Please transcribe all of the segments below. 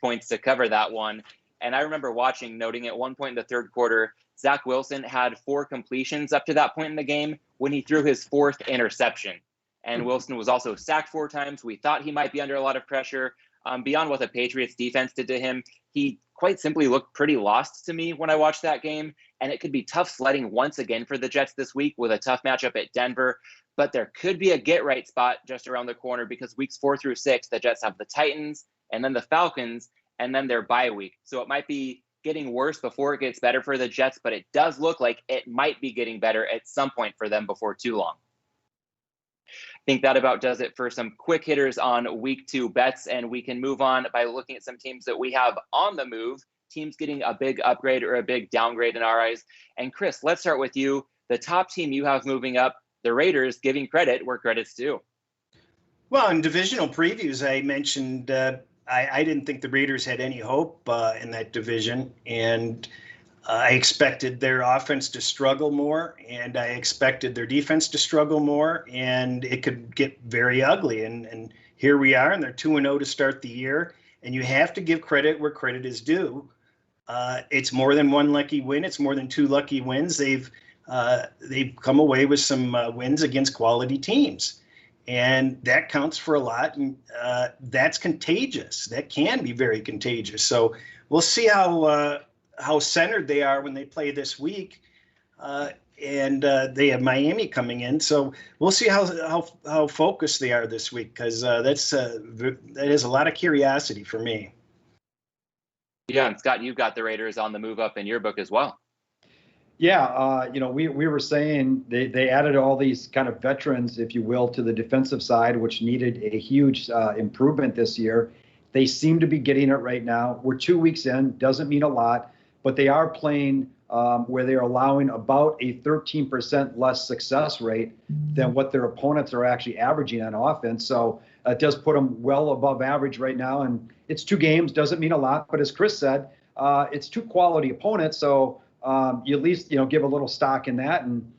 points to cover that one. And I remember noting at one point in the third quarter, Zach Wilson had 4 completions up to that point in the game when he threw his 4th interception. And Wilson was also sacked 4 times. We thought he might be under a lot of pressure. Beyond what the Patriots defense did to him, he quite simply looked pretty lost to me when I watched that game. And it could be tough sledding once again for the Jets this week with a tough matchup at Denver. But there could be a get-right spot just around the corner because weeks 4 through 6, the Jets have the Titans and then the Falcons and then their bye week. So it might be getting worse before it gets better for the Jets, but it does look like it might be getting better at some point for them before too long. I think that about does it for some quick hitters on week 2 bets, and we can move on by looking at some teams that we have on the move, teams getting a big upgrade or a big downgrade in our eyes. And Chris, let's start with you. The top team you have moving up, the Raiders, giving credit where credit's due. Well, in divisional previews, I mentioned I didn't think the Raiders had any hope in that division, and I expected their offense to struggle more, and I expected their defense to struggle more, and it could get very ugly. And here we are, and they're 2-0 to start the year, and you have to give credit where credit is due. It's more than one lucky win. It's more than 2 lucky wins. They've come away with some wins against quality teams. And that counts for a lot, and that's contagious. That can be very contagious. So we'll see how centered they are when they play this week, and they have Miami coming in. So we'll see how focused they are this week, because that is a lot of curiosity for me. Yeah, and Scott, you've got the Raiders on the move up in your book as well. Yeah, we were saying they added all these kind of veterans, if you will, to the defensive side, which needed a huge improvement this year. They seem to be getting it right now. We're 2 weeks in, doesn't mean a lot, but they are playing where they're allowing about a 13% less success rate than what their opponents are actually averaging on offense. So it does put them well above average right now. And it's 2 games, doesn't mean a lot. But as Chris said, it's 2 quality opponents. So you at least, give a little stock in that. And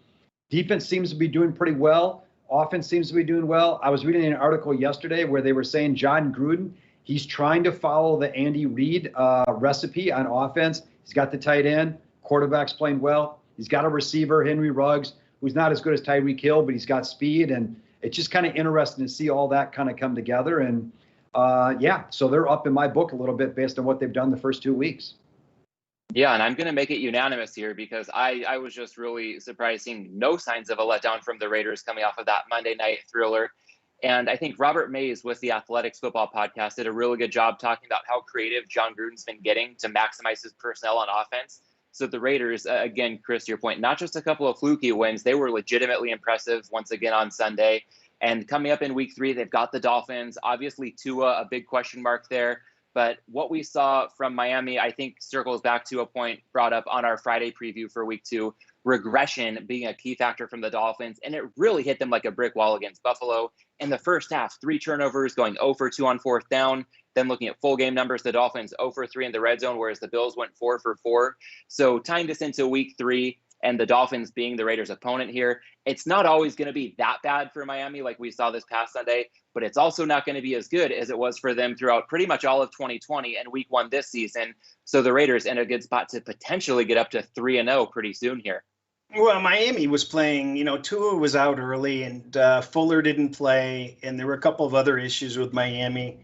defense seems to be doing pretty well. Offense seems to be doing well. I was reading an article yesterday where they were saying John Gruden, he's trying to follow the Andy Reid recipe on offense. He's got the tight end, quarterback's playing well. He's got a receiver, Henry Ruggs, who's not as good as Tyreek Hill, but he's got speed. And it's just kind of interesting to see all that kind of come together. And so they're up in my book a little bit based on what they've done the first 2 weeks. Yeah, and I'm going to make it unanimous here because I was just really surprised seeing no signs of a letdown from the Raiders coming off of that Monday night thriller. And I think Robert Mays with the Athletics Football Podcast did a really good job talking about how creative John Gruden's been getting to maximize his personnel on offense. So the Raiders, again, Chris, to your point, not just a couple of fluky wins, they were legitimately impressive once again on Sunday. And coming up in week 3, they've got the Dolphins. Obviously, Tua, a big question mark there. But what we saw from Miami, I think, circles back to a point brought up on our Friday preview for week 2, regression being a key factor from the Dolphins. And it really hit them like a brick wall against Buffalo. In the first half, 3 turnovers, going 0 for 2 on 4th down. Then looking at full game numbers, the Dolphins 0 for 3 in the red zone, whereas the Bills went 4 for 4. So tying this into week 3, and the Dolphins being the Raiders' opponent here, it's not always going to be that bad for Miami like we saw this past Sunday, but it's also not going to be as good as it was for them throughout pretty much all of 2020 and week 1 this season. So the Raiders in a good spot to potentially get up to 3-0 pretty soon here. Well, Miami was playing, Tua was out early and Fuller didn't play, and there were a couple of other issues with Miami.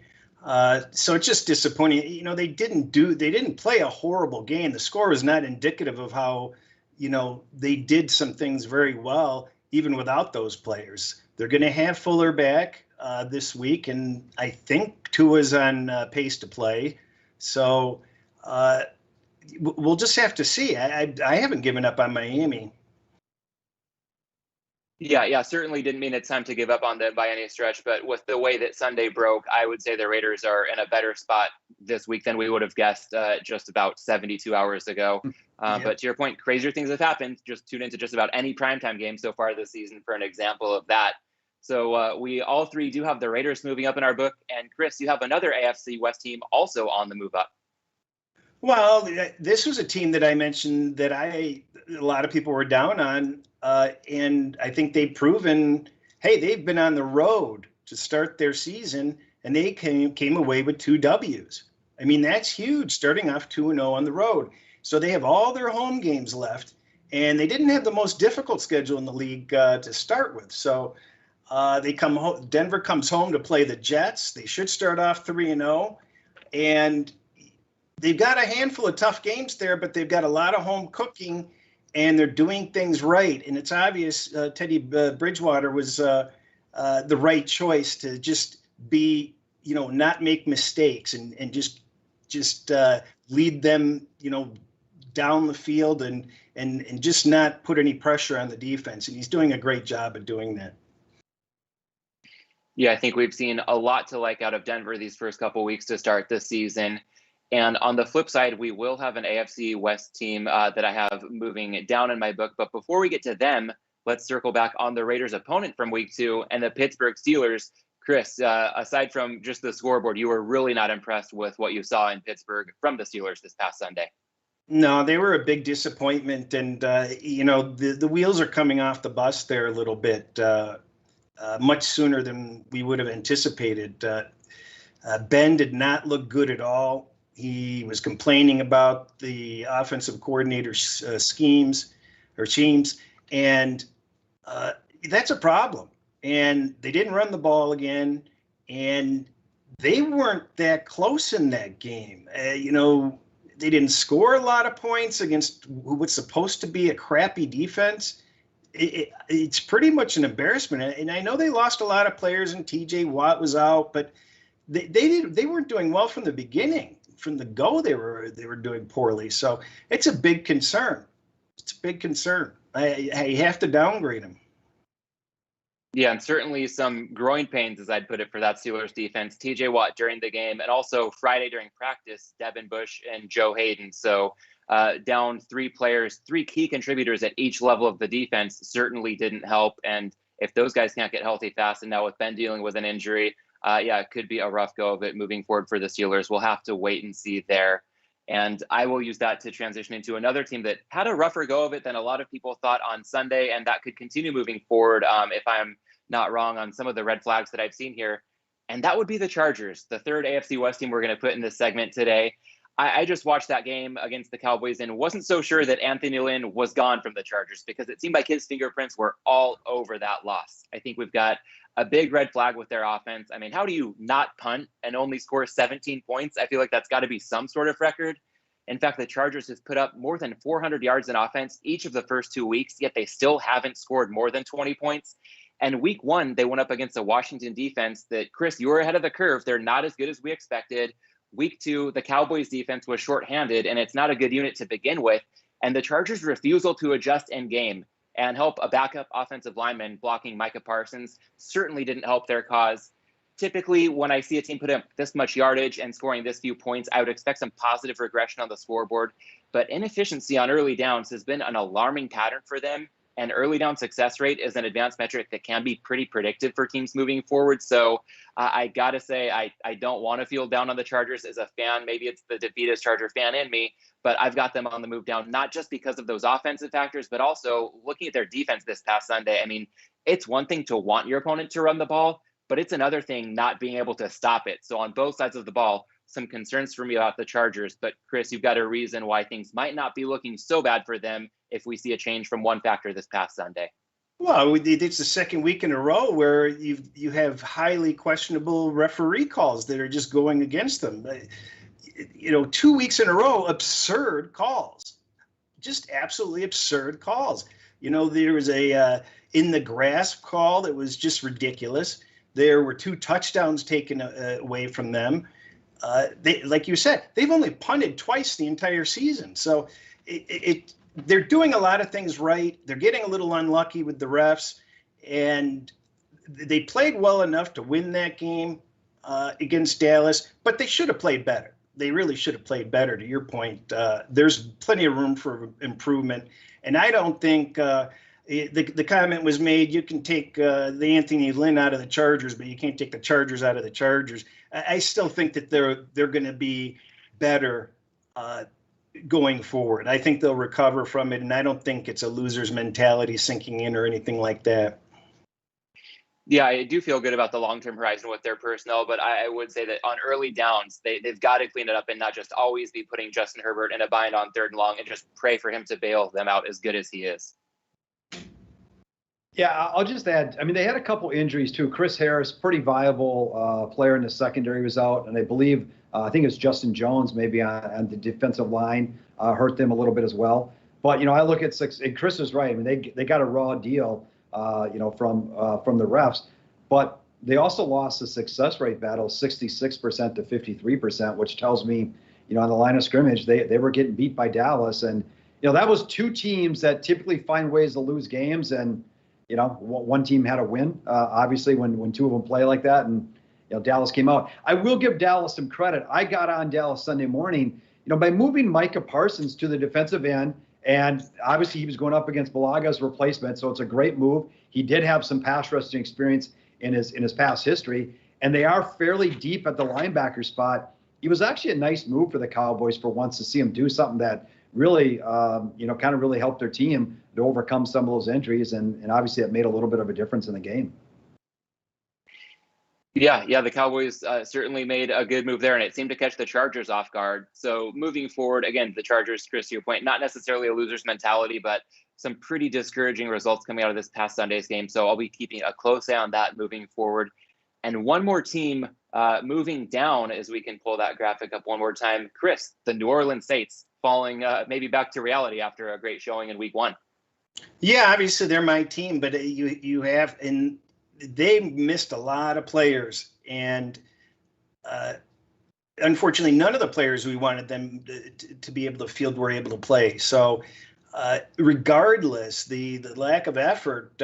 So it's just disappointing. They didn't play a horrible game. The score was not indicative of how, they did some things very well, even without those players. They're going to have Fuller back this week, and I think Tua's on pace to play. So we'll just have to see. I haven't given up on Miami. Yeah, certainly didn't mean it's time to give up on them by any stretch, but with the way that Sunday broke, I would say the Raiders are in a better spot this week than we would have guessed just about 72 hours ago. Yeah. But to your point, crazier things have happened. Just tune into just about any primetime game so far this season for an example of that. So we all 3 do have the Raiders moving up in our book. And Chris, you have another AFC West team also on the move up. Well, this was a team that I mentioned that a lot of people were down on. And I think they've proven, hey, they've been on the road to start their season, and they came away with 2 W's. I mean, that's huge, starting off 2-0 on the road. So they have all their home games left, and they didn't have the most difficult schedule in the league to start with. So they come home. Denver comes home to play the Jets. They should start off 3-0, and they've got a handful of tough games there, but they've got a lot of home cooking, and they're doing things right. And it's obvious Teddy Bridgewater was the right choice to just be, not make mistakes and just lead them, down the field and just not put any pressure on the defense. And he's doing a great job of doing that. Yeah, I think we've seen a lot to like out of Denver these first couple weeks to start this season. And on the flip side, we will have an AFC West team that I have moving down in my book. But before we get to them, let's circle back on the Raiders' opponent from week 2 and the Pittsburgh Steelers. Chris, aside from just the scoreboard, you were really not impressed with what you saw in Pittsburgh from the Steelers this past Sunday. No, they were a big disappointment. And, the wheels are coming off the bus there a little bit, much sooner than we would have anticipated. Ben did not look good at all. He was complaining about the offensive coordinator's schemes, and that's a problem. And they didn't run the ball again, and they weren't that close in that game. They didn't score a lot of points against what's supposed to be a crappy defense. It's pretty much an embarrassment. And I know they lost a lot of players, and TJ Watt was out, but they weren't doing well from the beginning. From the go, they were doing poorly. So it's a big concern. It's a big concern. I have to downgrade them. Yeah, and certainly some growing pains, as I'd put it, for that Steelers defense. TJ Watt during the game, and also Friday during practice, Devin Bush and Joe Hayden. So down 3 players, 3 key contributors at each level of the defense certainly didn't help. And if those guys can't get healthy fast, and now with Ben dealing with an injury, it could be a rough go of it moving forward for the Steelers. We'll have to wait and see there. And I will use that to transition into another team that had a rougher go of it than a lot of people thought on Sunday, and that could continue moving forward if I'm not wrong on some of the red flags that I've seen here. And that would be the Chargers, the third AFC West team we're going to put in this segment today. I just watched that game against the Cowboys and wasn't so sure that Anthony Lynn was gone from the Chargers, because it seemed like his fingerprints were all over that loss. I think we've got a big red flag with their offense. I mean, how do you not punt and only score 17 points? I feel like that's got to be some sort of record. In fact, the Chargers have put up more than 400 yards in offense each of the first 2 weeks, yet they still haven't scored more than 20 points. And week 1, they went up against a Washington defense that, Chris, you were ahead of the curve. They're not as good as we expected. Week 2, the Cowboys defense was shorthanded, and it's not a good unit to begin with. And the Chargers' refusal to adjust in game and help a backup offensive lineman blocking Micah Parsons certainly didn't help their cause. Typically, when I see a team put up this much yardage and scoring this few points, I would expect some positive regression on the scoreboard. But inefficiency on early downs has been an alarming pattern for them. And early down success rate is an advanced metric that can be pretty predictive for teams moving forward. So I got to say, I don't want to feel down on the Chargers as a fan. Maybe it's the defeatist Charger fan in me, but I've got them on the move down, not just because of those offensive factors, but also looking at their defense this past Sunday. I mean, it's one thing to want your opponent to run the ball, but it's another thing not being able to stop it. So on both sides of the ball, some concerns for me about the Chargers. But Chris, you've got a reason why things might not be looking so bad for them if we see a change from one factor this past Sunday. Well, it's the second week in a row where you have highly questionable referee calls that are just going against them. 2 weeks in a row, absurd calls, just absolutely absurd calls. There was a in the grasp call that was just ridiculous. There were 2 touchdowns taken away from them. They, like you said, they've only punted twice the entire season. So they're doing a lot of things right. They're getting a little unlucky with the refs, and they played well enough to win that game against Dallas, but they should have played better. They really should have played better. To your point, there's plenty of room for improvement. And I don't think the comment was made, you can take the Anthony Lynn out of the Chargers, but you can't take the Chargers out of the Chargers. I still think that they're going to be better going forward. I think they'll recover from it, and I don't think it's a loser's mentality sinking in or anything like that. Yeah, I do feel good about the long-term horizon with their personnel, but I would say that on early downs, they've got to clean it up and not just always be putting Justin Herbert in a bind on 3rd and long and just pray for him to bail them out as good as he is. Yeah, I'll just add, I mean, they had a couple injuries too. Chris Harris, pretty viable player in the secondary, was out, and I believe, I think it's Justin Jones maybe on the defensive line hurt them a little bit as well. But, I look at and Chris is right. I mean, they got a raw deal, from the refs, but they also lost the success rate battle 66% to 53%, which tells me, on the line of scrimmage, they were getting beat by Dallas. And, that was two teams that typically find ways to lose games. And, one team had a win, obviously, when two of them play like that. And, Dallas came out. I will give Dallas some credit. I got on Dallas Sunday morning, by moving Micah Parsons to the defensive end. And obviously, he was going up against Balaga's replacement, so it's a great move. He did have some pass rushing experience in his past history, and they are fairly deep at the linebacker spot. It was actually a nice move for the Cowboys for once to see him do something that really, kind of really helped their team to overcome some of those injuries, and obviously it made a little bit of a difference in the game. Yeah, the Cowboys certainly made a good move there, and it seemed to catch the Chargers off guard. So moving forward, again, the Chargers, Chris, to your point, not necessarily a loser's mentality, but some pretty discouraging results coming out of this past Sunday's game. So I'll be keeping a close eye on that moving forward. And one more team moving down, as we can pull that graphic up one more time. Chris, the New Orleans Saints falling maybe back to reality after a great showing in week 1. Yeah, obviously they're my team, but you have, and they missed a lot of players, and unfortunately, none of the players we wanted them to be able to field were able to play. So, regardless, the lack of effort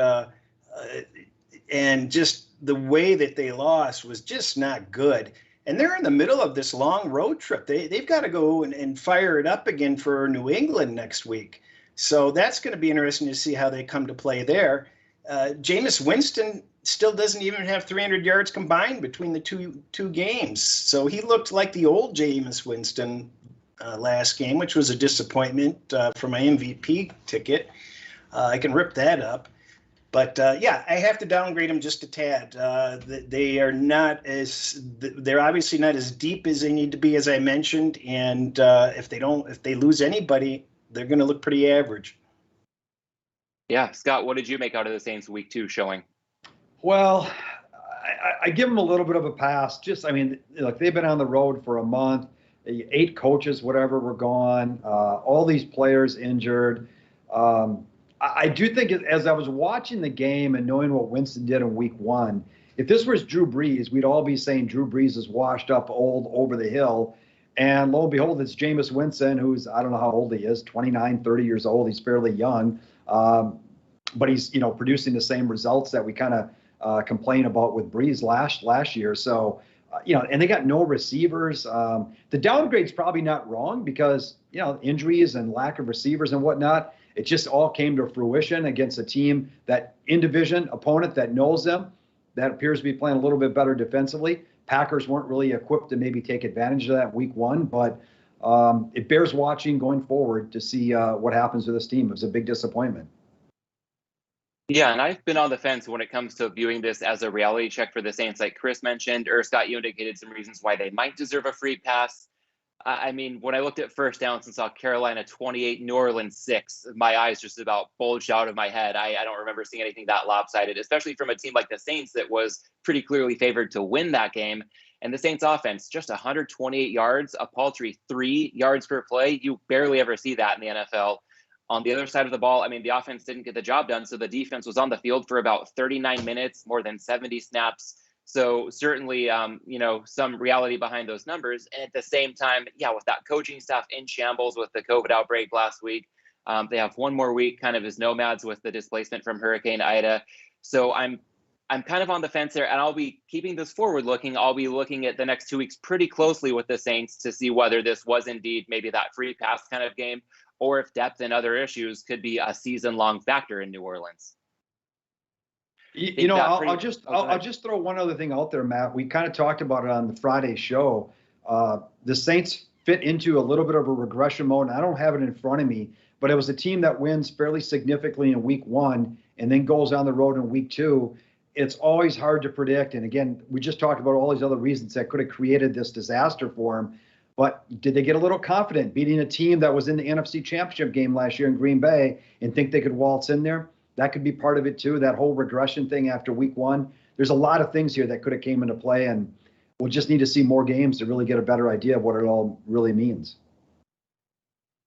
and just the way that they lost was just not good. And they're in the middle of this long road trip. They've got to go and fire it up again for New England next week. So that's going to be interesting to see how they come to play there. Jameis Winston still doesn't even have 300 yards combined between the two games. So he looked like the old Jameis Winston last game, which was a disappointment for my MVP ticket. I can rip that up. But yeah, I have to downgrade them just a tad. They're obviously not as deep as they need to be, as I mentioned. And if they lose anybody, they're going to look pretty average. Yeah, Scott, what did you make out of the Saints week 2 showing? Well, I give them a little bit of a pass. Look, they've been on the road for a month. 8 coaches, whatever, were gone. All these players injured. I do think as I was watching the game and knowing what Winston did in week 1, if this was Drew Brees, we'd all be saying Drew Brees is washed up, old, over the hill. And lo and behold, it's Jameis Winston, who's, I don't know how old he is, 29, 30 years old. He's fairly young. But he's, producing the same results that we kind of complain about with Brees last year. So, and they got no receivers. The downgrade's probably not wrong because, injuries and lack of receivers and whatnot. It just all came to fruition against a team, that in-division opponent that knows them, that appears to be playing a little bit better defensively. Packers weren't really equipped to maybe take advantage of that week 1, but it bears watching going forward to see what happens with this team. It was a big disappointment. Yeah, and I've been on the fence when it comes to viewing this as a reality check for the Saints. Like Chris mentioned, or Scott, you indicated some reasons why they might deserve a free pass. I mean, when I looked at first downs and saw Carolina 28, New Orleans 6, my eyes just about bulged out of my head. I don't remember seeing anything that lopsided, especially from a team like the Saints that was pretty clearly favored to win that game. And the Saints offense, just 128 yards, a paltry 3 yards per play. You barely ever see that in the NFL. On the other side of the ball, I mean, the offense didn't get the job done, so the defense was on the field for about 39 minutes, more than 70 snaps. So certainly, some reality behind those numbers. And at the same time, with that coaching staff in shambles with the COVID outbreak last week, they have one more week kind of as nomads with the displacement from Hurricane Ida. So I'm kind of on the fence there, and I'll be keeping this forward looking. I'll be looking at the next 2 weeks pretty closely with the Saints to see whether this was indeed maybe that free pass kind of game, or if depth and other issues could be a season-long factor in New Orleans. I'll just throw one other thing out there, Matt. We kind of talked about it on the Friday show. The Saints fit into a little bit of a regression mode. And I don't have it in front of me, but it was a team that wins fairly significantly in week 1 and then goes on the road in week 2. it's always hard to predict. And again, we just talked about all these other reasons that could have created this disaster for him. But did they get a little confident beating a team that was in the NFC Championship game last year in Green Bay and think they could waltz in there? That could be part of it too. That whole regression thing after week 1. There's a lot of things here that could have came into play, and we'll just need to see more games to really get a better idea of what it all really means.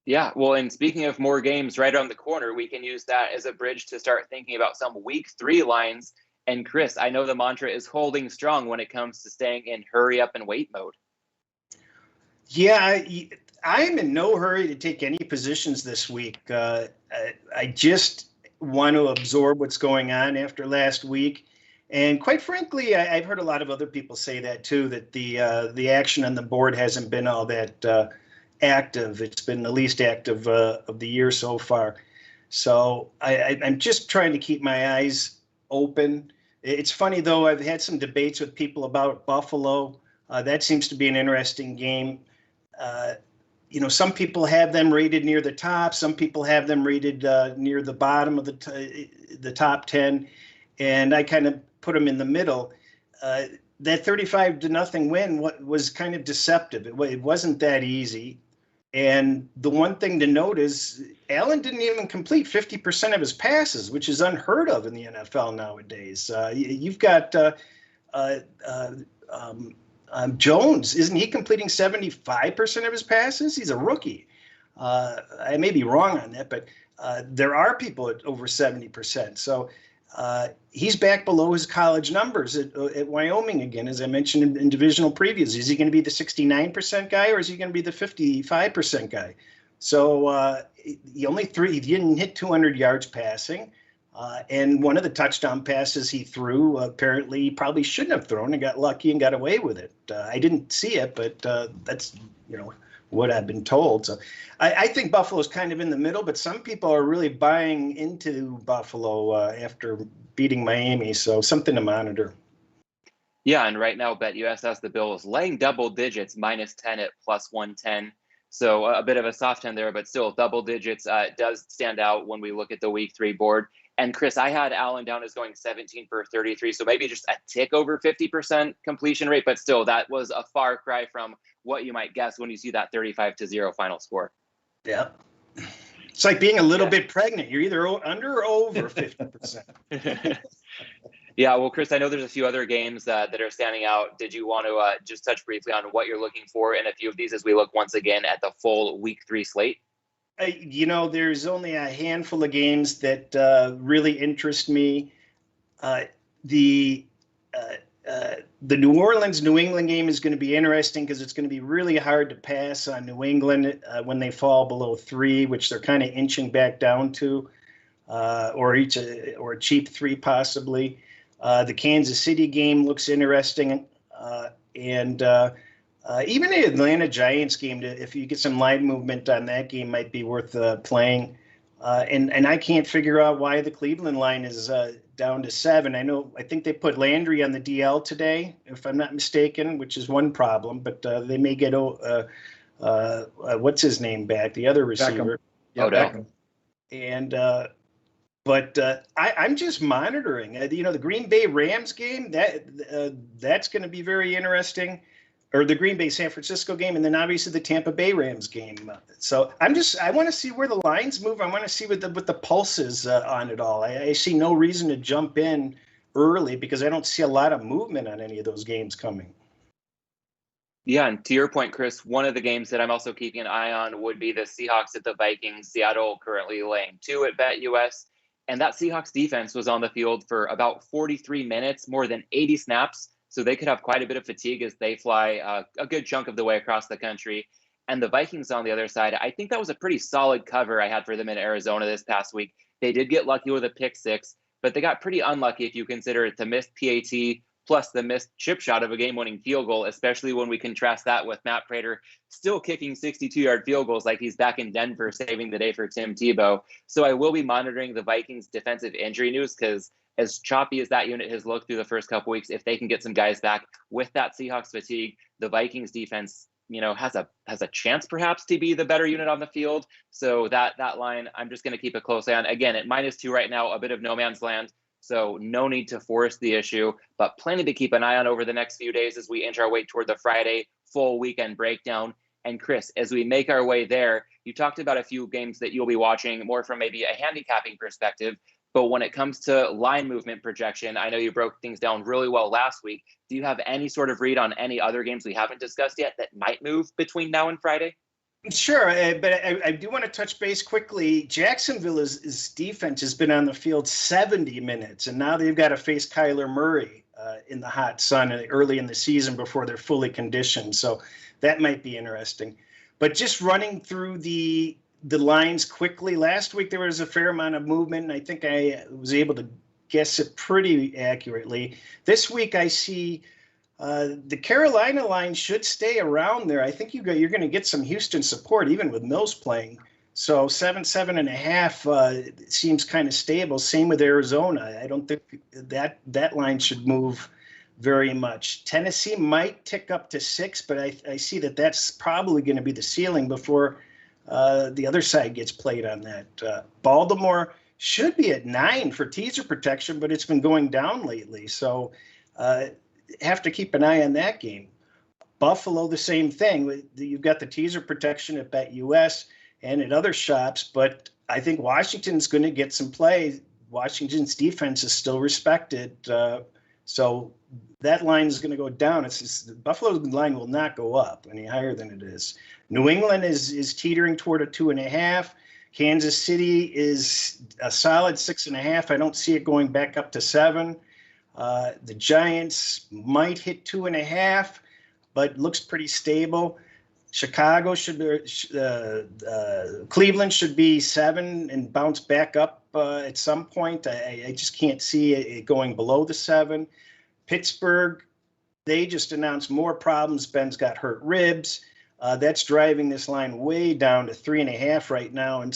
Yeah, well, and speaking of more games right around the corner, we can use that as a bridge to start thinking about some week 3 lines. And Chris, I know the mantra is holding strong when it comes to staying in hurry up and wait mode. Yeah, I'm in no hurry to take any positions this week. I just want to absorb what's going on after last week. And quite frankly, I've heard a lot of other people say that too, that the action on the board hasn't been all that active. It's been the least active of the year so far. So I'm just trying to keep my eyes open. It's funny, though, I've had some debates with people about Buffalo. That seems to be an interesting game. Some people have them rated near the top. Some people have them rated near the bottom of the top 10. And I kind of put them in the middle. That 35-0 win was kind of deceptive. It wasn't that easy. And the one thing to note is Allen didn't even complete 50% of his passes, which is unheard of in the NFL nowadays. You've got Jones. Isn't he completing 75% of his passes? He's a rookie. I may be wrong on that, but there are people at over 70%. So he's back below his college numbers at Wyoming again, as I mentioned in divisional previews. Is he going to be the 69% guy, or is he going to be the 55% guy? So he didn't hit 200 yards passing. And one of the touchdown passes he threw, apparently he probably shouldn't have thrown and got lucky and got away with it. I didn't see it, but that's, what I've been told. So I think Buffalo's kind of in the middle, but some people are really buying into Buffalo after beating Miami. So something to monitor. Yeah, and right now BetUS has the Bills laying double digits, -10 at +110. So a bit of a soft 10 there, but still double digits does stand out when we look at the week 3 board. And Chris, I had Allen down as going 17 for 33, so maybe just a tick over 50% completion rate, but still that was a far cry from what you might guess when you see that 35-0 final score. Yeah. It's like being a little bit pregnant. You're either under or over 50%. Yeah, well, Chris, I know there's a few other games that are standing out. Did you want to just touch briefly on what you're looking for in a few of these as we look once again at the full week 3 slate? There's only a handful of games that really interest me. The New Orleans-New England game is going to be interesting because it's going to be really hard to pass on New England when they fall below 3, which they're kind of inching back down to, or a cheap 3 possibly. The Kansas City game looks interesting, and even the Atlanta Giants game, if you get some line movement on that game, might be worth playing. And I can't figure out why the Cleveland line is down to 7. I think they put Landry on the DL today, if I'm not mistaken, which is one problem. But they may get what's his name back, the other receiver. Yeah, Beckham. And but I'm just monitoring. The Green Bay Rams game that's going to be very interesting. Or the Green Bay San Francisco game, and then obviously the Tampa Bay Rams game. So I want to see where the lines move. I want to see what the pulse is on it all. I see no reason to jump in early because I don't see a lot of movement on any of those games coming. Yeah, and to your point, Chris, one of the games that I'm also keeping an eye on would be the Seahawks at the Vikings. Seattle currently laying 2 at BetUS, and that Seahawks defense was on the field for about 43 minutes, more than 80 snaps. So they could have quite a bit of fatigue as they fly a good chunk of the way across the country. And the Vikings on the other side, I think that was a pretty solid cover I had for them in Arizona this past week. They did get lucky with a pick 6, but they got pretty unlucky if you consider it the missed PAT plus the missed chip shot of a game-winning field goal, especially when we contrast that with Matt Prater still kicking 62-yard field goals like he's back in Denver saving the day for Tim Tebow. So I will be monitoring the Vikings defensive injury news because as choppy as that unit has looked through the first couple weeks, if they can get some guys back with that Seahawks fatigue, the Vikings defense, has a chance perhaps to be the better unit on the field. So that line, I'm just going to keep a close eye on. Again, at -2 right now, a bit of no man's land. So no need to force the issue, but plenty to keep an eye on over the next few days as we inch our way toward the Friday full weekend breakdown. And Chris, as we make our way there, you talked about a few games that you'll be watching more from maybe a handicapping perspective. But when it comes to line movement projection, I know you broke things down really well last week. Do you have any sort of read on any other games we haven't discussed yet that might move between now and Friday? Sure, but I do want to touch base quickly. Jacksonville's defense has been on the field 70 minutes, and now they've got to face Kyler Murray in the hot sun early in the season before they're fully conditioned. So that might be interesting. But just running through the lines quickly, last week there was a fair amount of movement, and I think I was able to guess it pretty accurately. This week I see the Carolina line should stay around there. I think you're going to get some Houston support, even with Mills playing. So 7.5 seems kind of stable. Same with Arizona. I don't think that line should move very much. Tennessee might tick up to 6, but I see that's probably going to be the ceiling before the other side gets played on that. Baltimore should be at 9 for teaser protection, but it's been going down lately. So have to keep an eye on that game. Buffalo, the same thing. You've got the teaser protection at BetUS and at other shops, but I think Washington's going to get some play. Washington's defense is still respected. So that line is going to go down. Buffalo's line will not go up any higher than it is. New England is teetering toward a 2.5. Kansas City is a solid 6.5. I don't see it going back up to 7. The Giants might hit 2.5, but looks pretty stable. Chicago Cleveland should be 7 and bounce back up at some point. I just can't see it going below the 7. Pittsburgh, they just announced more problems. Ben's got hurt ribs. That's driving this line way down to 3.5 right now in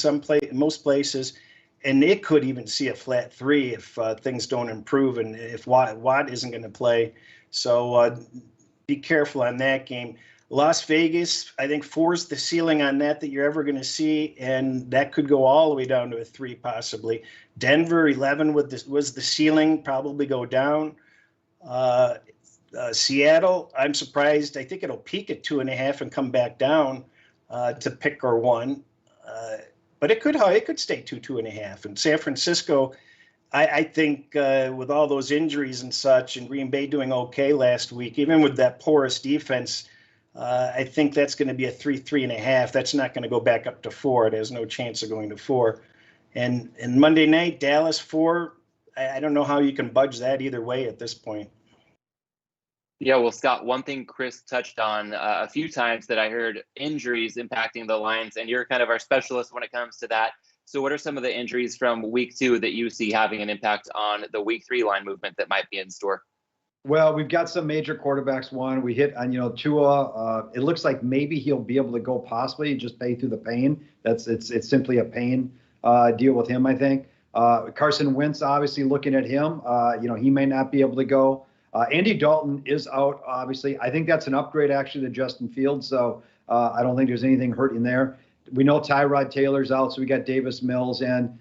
most places. And it could even see a flat 3 if things don't improve and if Watt isn't going to play. So be careful on that game. Las Vegas, I think 4 is the ceiling on that you're ever going to see, and that could go all the way down to a 3 possibly. Denver, 11 was the ceiling, probably go down. Seattle, I'm surprised. I think it'll peak at 2.5 and come back down to pick or 1. But it could stay 2.5. And San Francisco, I think with all those injuries and such, and Green Bay doing okay last week, even with that porous defense, I think that's going to be a 3.5. That's not going to go back up to 4. It has no chance of going to 4. And Monday night, Dallas 4. I don't know how you can budge that either way at this point. Yeah, well, Scott, one thing Chris touched on a few times that I heard injuries impacting the lines, and you're kind of our specialist when it comes to that. So what are some of the injuries from week 2 that you see having an impact on the week 3 line movement that might be in store? Well, we've got some major quarterbacks. One, we hit on, Tua. It looks like maybe he'll be able to go possibly just pay through the pain. It's simply a pain deal with him, I think. Carson Wentz, obviously looking at him, he may not be able to go. Andy Dalton is out, obviously. I think that's an upgrade, actually, to Justin Fields. So I don't think there's anything hurting there. We know Tyrod Taylor's out, so we got Davis Mills in.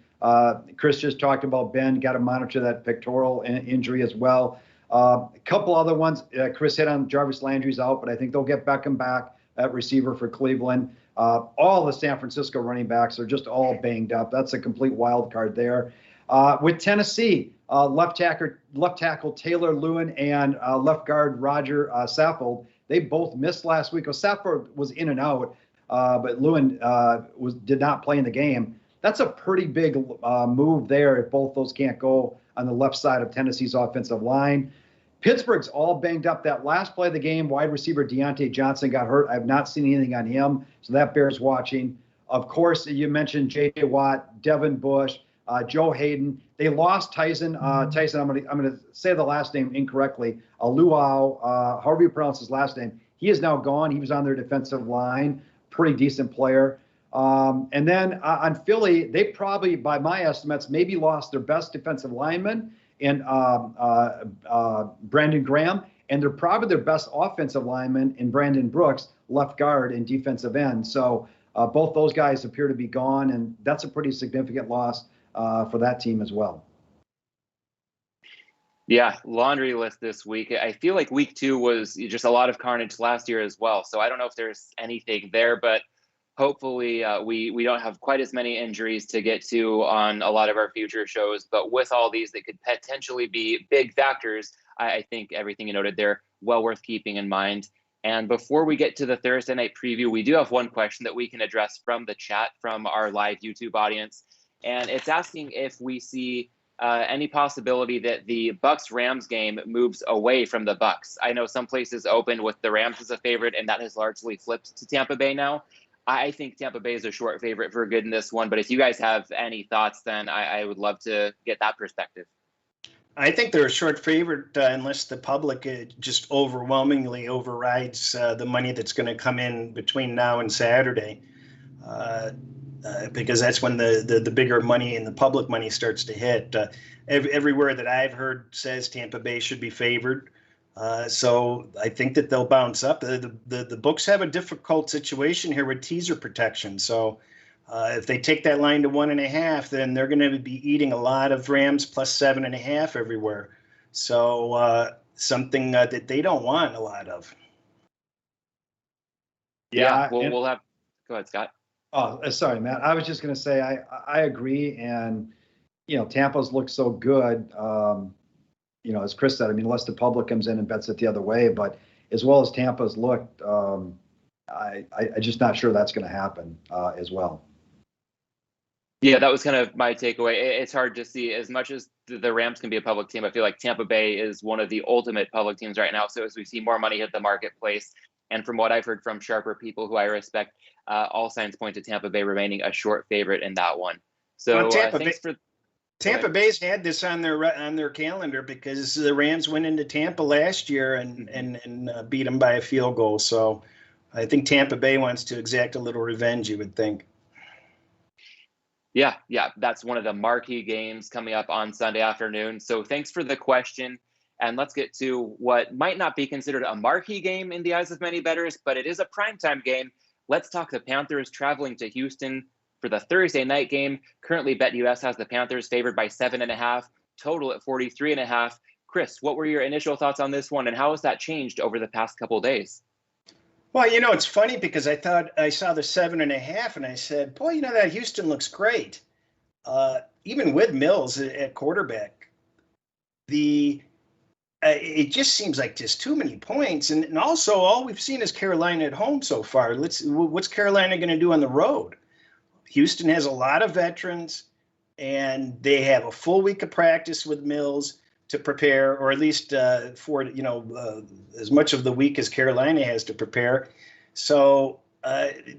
Chris just talked about Ben, got to monitor that pectoral injury as well. A couple other ones. Chris hit on Jarvis Landry's out, but I think they'll get Beckham back at receiver for Cleveland. All the San Francisco running backs are just all banged up. That's a complete wild card there. With Tennessee, left tackle Taylor Lewin and left guard Roger Saffold, they both missed last week. Saffold was in and out, but Lewin did not play in the game. That's a pretty big move there if both those can't go on the left side of Tennessee's offensive line. Pittsburgh's all banged up. That last play of the game, wide receiver Deontay Johnson got hurt. I've not seen anything on him, so that bears watching. Of course, you mentioned J.J. Watt, Devin Bush, Joe Hayden. They lost Tyson. I'm gonna say the last name incorrectly. Luau, however you pronounce his last name. He is now gone. He was on their defensive line. Pretty decent player. And then on Philly, they probably, by my estimates, maybe lost their best defensive lineman in Brandon Graham, and they're probably their best offensive lineman in Brandon Brooks, left guard and defensive end. So both those guys appear to be gone, and that's a pretty significant loss for that team as well. Yeah, laundry list this week. I feel like week 2 was just a lot of carnage last year as well. So I don't know if there's anything there, but hopefully we don't have quite as many injuries to get to on a lot of our future shows. But with all these that could potentially be big factors, I think everything you noted there, well worth keeping in mind. And before we get to the Thursday night preview, we do have one question that we can address from the chat from our live YouTube audience. And it's asking if we see any possibility that the Bucks-Rams game moves away from the Bucks. I know some places open with the Rams as a favorite, and that has largely flipped to Tampa Bay now. I think Tampa Bay is a short favorite for good in this one, but if you guys have any thoughts, then I would love to get that perspective. I think they're a short favorite unless the public just overwhelmingly overrides the money that's going to come in between now and Saturday. Because that's when the bigger money and the public money starts to hit. Everywhere that I've heard says Tampa Bay should be favored. So I think that they'll bounce up. The books have a difficult situation here with teaser protection. So if they take that line to 1.5, then they're going to be eating a lot of Rams plus 7.5 everywhere. So something that they don't want a lot of. Yeah, we'll have. Go ahead, Scott. Oh, sorry, Matt. I was just going to say I agree, and Tampa's looked so good. As Chris said, I mean, unless the public comes in and bets it the other way, but as well as Tampa's looked, I'm just not sure that's going to happen as well. Yeah, that was kind of my takeaway. It's hard to see as much as the Rams can be a public team. I feel like Tampa Bay is one of the ultimate public teams right now. So as we see more money hit the marketplace, and from what I've heard from sharper people who I respect, all signs point to Tampa Bay remaining a short favorite in that one. So well, Tampa Bay's had this on their calendar because the Rams went into Tampa last year and beat them by a field goal. So I think Tampa Bay wants to exact a little revenge, you would think. Yeah, that's one of the marquee games coming up on Sunday afternoon. So thanks for the question. And let's get to what might not be considered a marquee game in the eyes of many bettors, but it is a primetime game. Let's talk the Panthers traveling to Houston for the Thursday night game. Currently, BetUS has the Panthers favored by 7.5, total at 43.5. Chris, what were your initial thoughts on this one, and how has that changed over the past couple of days? Well, it's funny because I thought I saw the 7.5 and I said, boy, that Houston looks great. Even with Mills at quarterback, it just seems like just too many points. And also all we've seen is Carolina at home so far. What's Carolina going to do on the road? Houston has a lot of veterans and they have a full week of practice with Mills to prepare, or at least for, as much of the week as Carolina has to prepare. So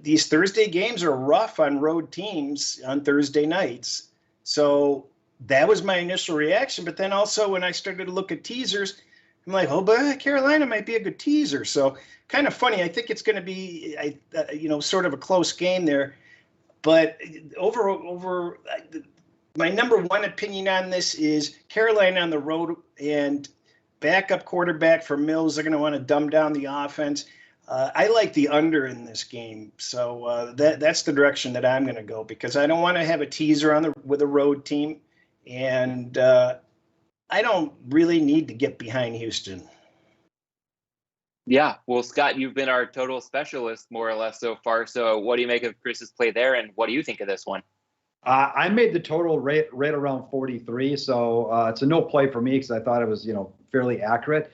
these Thursday games are rough on road teams on Thursday nights. So that was my initial reaction. But then also when I started to look at teasers, I'm like, oh, but Carolina might be a good teaser. So kind of funny. I think it's going to be, sort of a close game there. But over my number one opinion on this is Carolina on the road and backup quarterback for Mills. They're going to want to dumb down the offense. I like the under in this game. So that's the direction that I'm going to go because I don't want to have a teaser with a road team. And I don't really need to get behind Houston. Yeah, well, Scott, you've been our total specialist more or less so far. So what do you make of Chris's play there, and what do you think of this one? I made the total right around 43, so it's a no play for me because I thought it was fairly accurate.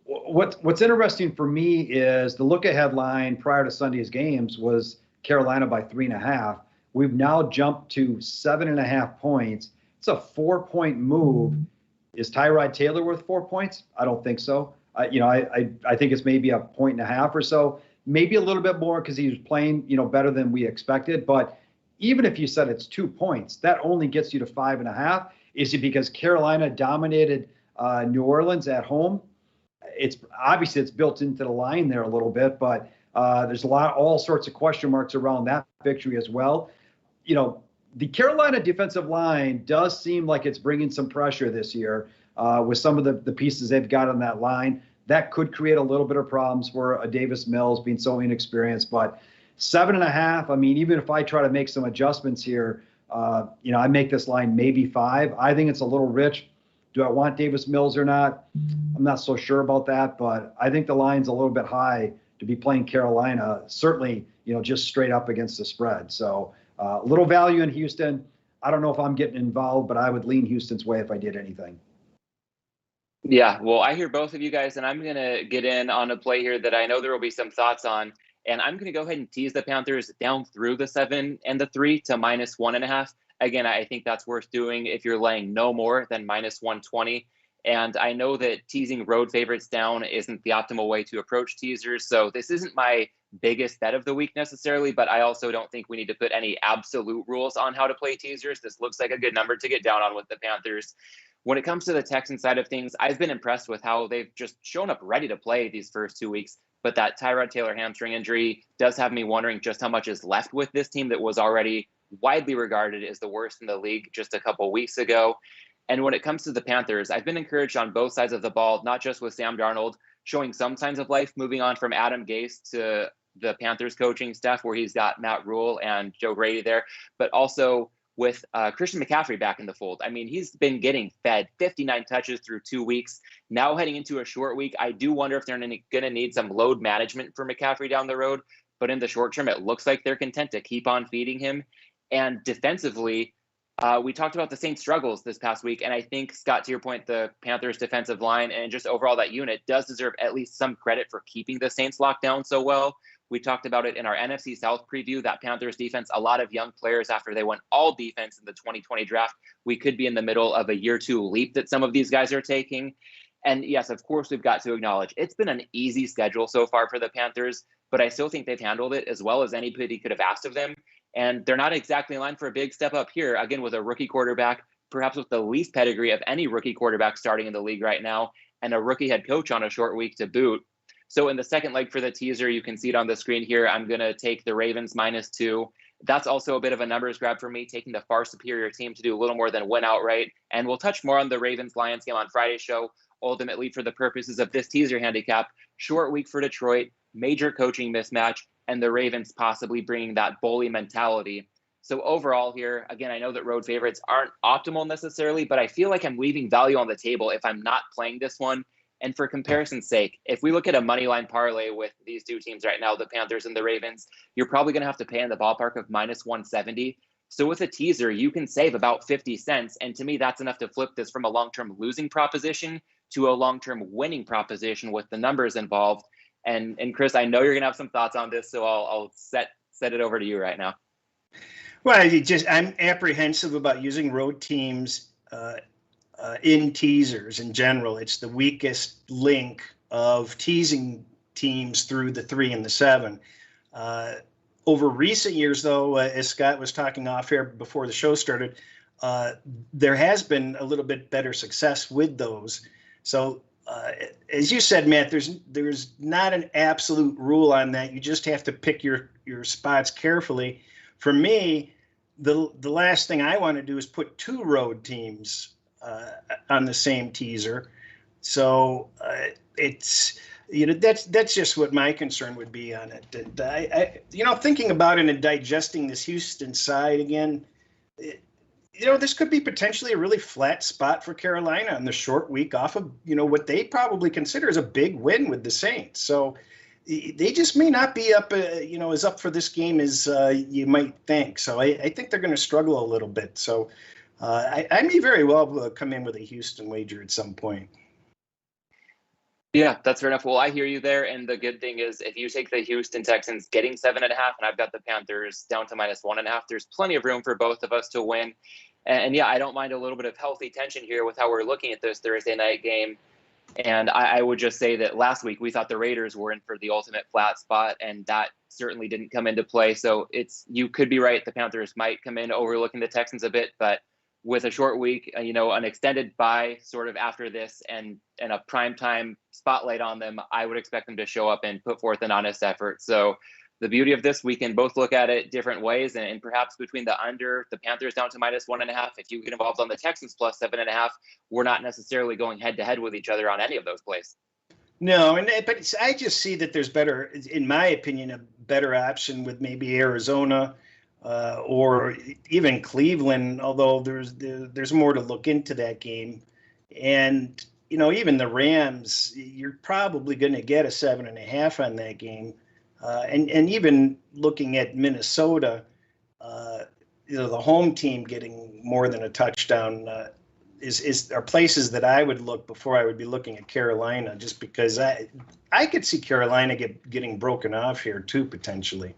What's interesting for me is the look-ahead line prior to Sunday's games was Carolina by 3.5. We've now jumped to 7.5 points. It's a 4-point move. Is Tyrod Taylor worth 4 points? I don't think so. I think it's maybe 1.5 points or so, maybe a little bit more because he was playing, better than we expected. But even if you said it's 2 points, that only gets you to 5.5. Is it because Carolina dominated New Orleans at home? It's obviously it's built into the line there a little bit, but there's all sorts of question marks around that victory as well. The Carolina defensive line does seem like it's bringing some pressure this year with some of the pieces they've got on that line. That could create a little bit of problems for a Davis Mills being so inexperienced. But 7.5, I mean, even if I try to make some adjustments here, I make this line maybe 5. I think it's a little rich. Do I want Davis Mills or not? I'm not so sure about that, but I think the line's a little bit high to be playing Carolina, certainly, just straight up against the spread. So a little value in Houston. I don't know if I'm getting involved, but I would lean Houston's way if I did anything. Yeah, well, I hear both of you guys, and I'm going to get in on a play here that I know there will be some thoughts on. And I'm going to go ahead and tease the Panthers down through the 7 and the 3 to -1.5. Again, I think that's worth doing if you're laying no more than -120. And I know that teasing road favorites down isn't the optimal way to approach teasers. So this isn't my biggest bet of the week necessarily, but I also don't think we need to put any absolute rules on how to play teasers. This looks like a good number to get down on with the Panthers. When it comes to the Texans side of things, I've been impressed with how they've just shown up ready to play these first 2 weeks. But that Tyrod Taylor hamstring injury does have me wondering just how much is left with this team that was already widely regarded as the worst in the league just a couple weeks ago. And when it comes to the Panthers, I've been encouraged on both sides of the ball, not just with Sam Darnold showing some signs of life, moving on from Adam Gase to the Panthers coaching staff, where he's got Matt Rule and Joe Brady there, but also with Christian McCaffrey back in the fold. I mean, he's been getting fed 59 touches through 2 weeks. Now heading into a short week, I do wonder if they're going to need some load management for McCaffrey down the road. But in the short term, it looks like they're content to keep on feeding him. And defensively, we talked about the Saints' struggles this past week. And I think, Scott, to your point, the Panthers' defensive line and just overall that unit does deserve at least some credit for keeping the Saints locked down so well. We talked about it in our NFC South preview, that Panthers defense, a lot of young players after they went all defense in the 2020 draft. We could be in the middle of a year 2 leap that some of these guys are taking. And yes, of course, we've got to acknowledge it's been an easy schedule so far for the Panthers, but I still think they've handled it as well as anybody could have asked of them. And they're not exactly in line for a big step up here, again, with a rookie quarterback, perhaps with the least pedigree of any rookie quarterback starting in the league right now, and a rookie head coach on a short week to boot. So in the second leg for the teaser, you can see it on the screen here. I'm going to take the Ravens -2. That's also a bit of a numbers grab for me, taking the far superior team to do a little more than win outright. And we'll touch more on the Ravens-Lions game on Friday's show. Ultimately, for the purposes of this teaser handicap, short week for Detroit, major coaching mismatch, and the Ravens possibly bringing that bully mentality. So overall here, again, I know that road favorites aren't optimal necessarily, but I feel like I'm leaving value on the table if I'm not playing this one. And for comparison's sake, if we look at a money line parlay with these two teams right now, the Panthers and the Ravens, you're probably going to have to pay in the ballpark of -170. So with a teaser, you can save about 50 cents. And to me, that's enough to flip this from a long-term losing proposition to a long-term winning proposition with the numbers involved. And Chris, I know you're going to have some thoughts on this, so I'll set it over to you right now. Well, I'm apprehensive about using road teams in teasers in general. It's the weakest link of teasing teams through the 3 and the 7. Over recent years, though, as Scott was talking off here before the show started, there has been a little bit better success with those. So as you said, Matt, there's not an absolute rule on that. You just have to pick your spots carefully. For me, the last thing I want to do is put 2 road teams on the same teaser. So it's, that's just what my concern would be on it. And I thinking about it and digesting this Houston side again, this could be potentially a really flat spot for Carolina on the short week off of, what they probably consider as a big win with the Saints. So they just may not be up, as up for this game as you might think. So I think they're going to struggle a little bit. So I may very well come in with a Houston wager at some point. Yeah, that's fair enough. Well, I hear you there. And the good thing is if you take the Houston Texans getting 7.5, and I've got the Panthers down to -1.5, there's plenty of room for both of us to win. And yeah, I don't mind a little bit of healthy tension here with how we're looking at this Thursday night game. And I would just say that last week we thought the Raiders were in for the ultimate flat spot, and that certainly didn't come into play. So you could be right. The Panthers might come in overlooking the Texans a bit, but with a short week, an extended bye sort of after this and a primetime spotlight on them, I would expect them to show up and put forth an honest effort. So the beauty of this, we can both look at it different ways, and perhaps between the under, the Panthers down to -1.5, if you get involved on the Texans plus 7.5, we're not necessarily going head to head with each other on any of those plays. No, but I just see that there's better, in my opinion, a better option with maybe Arizona or even Cleveland, although there's more to look into that game. And, even the Rams, you're probably going to get a 7.5 on that game. And even looking at Minnesota, the home team getting more than a touchdown are places that I would look before I would be looking at Carolina, just because I could see Carolina getting broken off here too, potentially.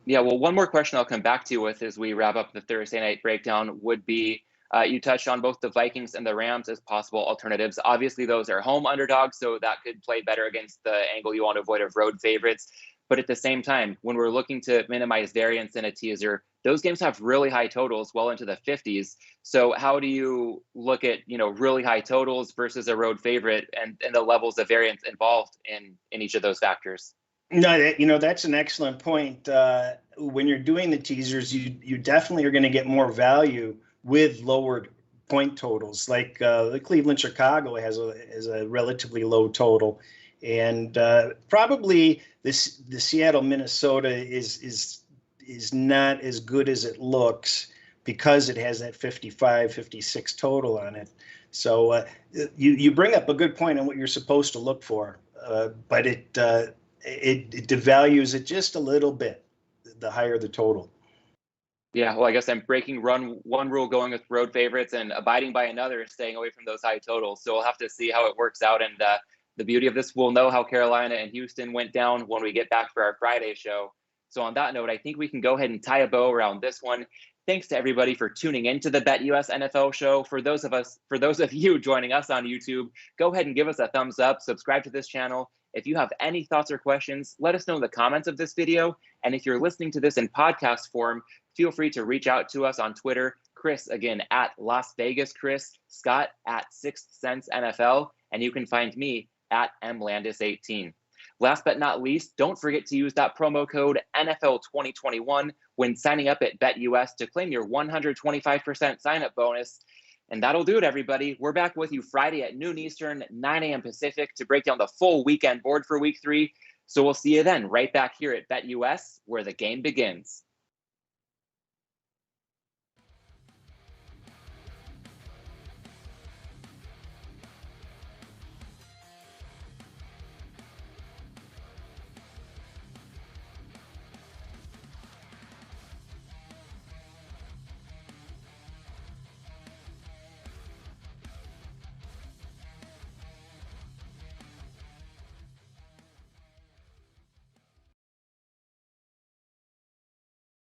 Yeah, well, one more question I'll come back to with as we wrap up the Thursday night breakdown would be, you touched on both the Vikings and the Rams as possible alternatives. Obviously, those are home underdogs, so that could play better against the angle you want to avoid of road favorites. But at the same time, when we're looking to minimize variance in a teaser, those games have really high totals, well into the 50s. So how do you look at, really high totals versus a road favorite and the levels of variance involved in each of those factors? No, that's an excellent point. When you're doing the teasers, you definitely are going to get more value with lowered point totals. Like the Cleveland Chicago has a relatively low total, and probably the Seattle Minnesota is not as good as it looks because it has that 55-56 total on it. So you bring up a good point on what you're supposed to look for, but it devalues it just a little bit, the higher the total. Yeah, well, I guess I'm breaking one rule, going with road favorites, and abiding by another, staying away from those high totals. So we'll have to see how it works out. And the beauty of this, we'll know how Carolina and Houston went down when we get back for our Friday show. So on that note, I think we can go ahead and tie a bow around this one. Thanks to everybody for tuning into the BetUS NFL show. For those of you joining us on YouTube, go ahead and give us a thumbs up, subscribe to this channel. If you have any thoughts or questions, let us know in the comments of this video. And if you're listening to this in podcast form, feel free to reach out to us on Twitter. Chris, again, at Las Vegas Chris, Scott at Sixth Sense NFL, and you can find me at mlandis18. Last but not least, don't forget to use that promo code NFL2021 when signing up at BetUS to claim your 125% sign-up bonus. And that'll do it, everybody. We're back with you Friday at noon Eastern, 9 a.m. Pacific to break down the full weekend board for Week 3. So we'll see you then right back here at BetUS, where the game begins.